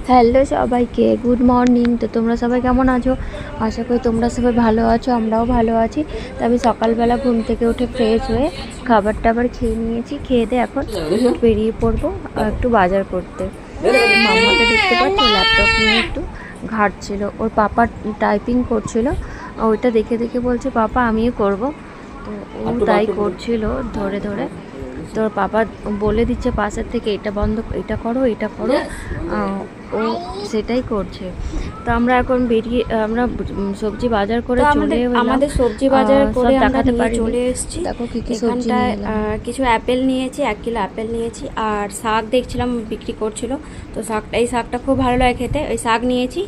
Hello সবাইকে, good morning. তো তোমরা সবাই কেমন আছো? আশা করি তোমরা সবাই ভালো আছো, আমরাও ভালো আছি। তো আমি সকালবেলা ঘুম থেকে উঠে ফ্রেশ হয়ে খাবার টাবার খেয়ে নিয়েছি। খেয়ে দিয়ে এখন বেরিয়ে পড়বো একটু বাজার করতে। মাম্মাকে দেখতে পাচ্ছ, ল্যাপটপ নিয়ে একটু ঘাঁটছিল, ওর পাপা টাইপিং করছিল, ওইটা দেখে দেখে বলছে পাপা আমিও করব। তো ও তাই করছিল ধরে ধরে। তোর পাপা বলে দিচ্ছে পাশের থেকে এটা বন্ধ, এটা করো, এটা করো, ও সেটাই করছে। তো আমরা এখন বেরিয়ে আমরা সবজি বাজার করে চলে এলাম। আমাদের সবজি বাজার করে আমরা চলে এসেছি। দেখো কি কি সবজি নিয়ে এলাম। কিছু অ্যাপেল নিয়েছি, 1 কিলো অ্যাপেল নিয়েছি, আর শাক দেখছিলাম বিক্রি করছিল, তো এই শাকটা খুব ভালো লাগে খেতে। ওই শাক নিয়েছি,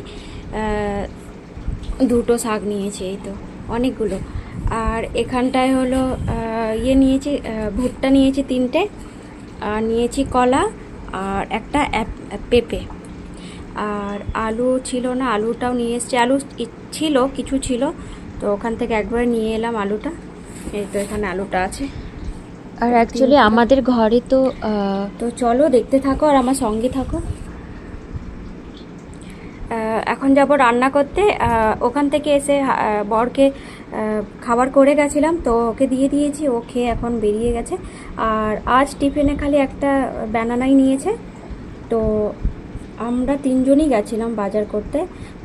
2টো শাক নিয়েছি, এই তো অনেকগুলো। আর এখানটায় হলো নিয়েছি, ভুট্টা নিয়েছি 3টে, আর নিয়েছি কলা, আর একটা পেঁপে। আর আলু ছিল না, আলুটাও নিয়ে এসেছি। আলু ছিল, কিছু ছিল, তো ওখান থেকে একবারে নিয়ে এলাম আলুটা। এই তো এখানে আলুটা আছে। আর অ্যাকচুয়ালি আমাদের ঘরে তো চলো দেখতে থাকো আর আমার সঙ্গে থাকো। এখন যাব রান্না করতে। ওখান থেকে এসে বরকে খাবার করে গেছিলাম, তো ওকে দিয়ে দিয়েছি, ও খেয়ে এখন বেরিয়ে গেছে। আর আজ টিফিনে খালি একটা ব্যানানাই নিয়েছে। তো আমরা 3জনই গেছিলাম বাজার করতে,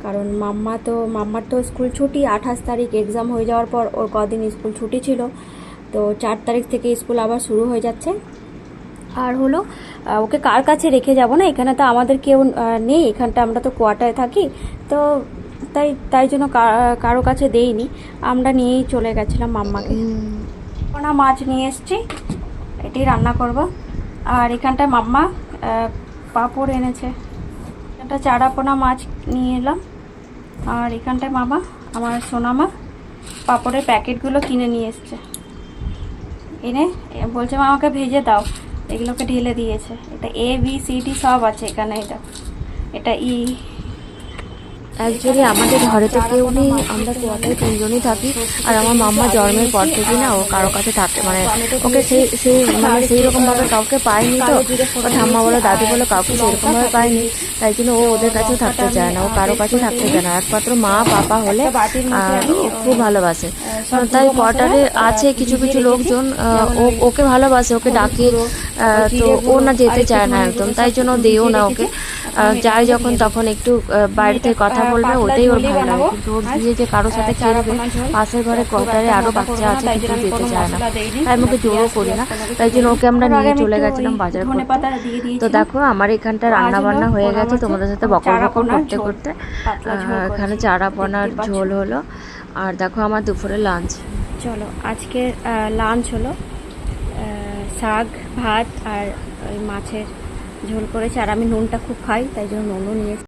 কারণ মাম্মার তো স্কুল ছুটি। 28 তারিখ এক্সাম হয়ে যাওয়ার পর ওর কদিন স্কুল ছুটি ছিল, তো 4 তারিখ থেকে স্কুল আবার শুরু হয়ে যাচ্ছে। আর হলো ওকে কার কাছে রেখে যাব না, এখানে তো আমাদের কেউ নেই, এখানটা আমরা তো কোয়ার্টারে থাকি, তো তাই জন্য কারো কাছে দেইনি, আমরা নিয়েই চলে গেছিলাম মাম্মাকে। পোনা মাছ নিয়ে এসছি, এটি রান্না করব। আর এখানটায় মাম্মা পাঁপড় এনেছে, একটা চারাপোনা মাছ নিয়ে এলাম। আর এখানটায় মামা, আমার সোনামা, পাঁপড়ের প্যাকেটগুলো কিনে নিয়ে এসছে, এনে বলছে মা আমাকে ভেজে দাও, এগুলোকে ঢেলে দিয়েছে। এটা ABCD সব আছে এখানে। এটা অ্যাকচুয়ালি আমাদের ঘরে তো কেউ নেই, আমরা কোয়ার্টারে 3জনই থাকি। আর আমার মাম্মা জন্মের পর থেকে না ও কারো কাছে থাকতে মানে ওকে সেই রকমভাবে কাউকে পায়নি। তো ও ঠাম্মা বলো দাদু বলো কাউকে সেরকমভাবে পায়নি, তাই জন্য ও ওদের কাছেও থাকতে চায় না, ও কারো কাছে থাকতে চায় না। একমাত্র মা পাপা হলে ও খুব ভালোবাসে। তাই কোয়ার্টারে আছে কিছু কিছু লোকজন, ওকে ভালোবাসে, ওকে ডাকে, তো ও না যেতে চায় না একদম, তাই জন্য দেও না ওকে। যায় যখন তখন একটু বাইরে থেকে কথা বলবে, ওটাই ওর ভালো লাগে। কিন্তু ওর গিয়ে যে কারোর সাথে খেলবে, পাশের ঘরে কোয়ার্টারে আরও বাচ্চা আছে, কিন্তু যেতে চায় না, তাই আমি ওকে জোরও করি না। তাই জন্য ওকে আমরা নিয়ে চলে গেছিলাম বাজার করতে। তো দেখো আমার এখানটা রান্না বান্না হয়ে গেছে, তোমাদের সাথে বকর বকর করতে করতে এখানে চারাপোনার ঝোল হলো। আর দেখো আমার দুপুরে লাঞ্চ। চলো আজকে লাঞ্চ হলো শাক, ভাত আর ওই মাছের ঝোল করেছে। আর আমি নুনটা খুব খাই, তাই জন্য নুনও নিয়ে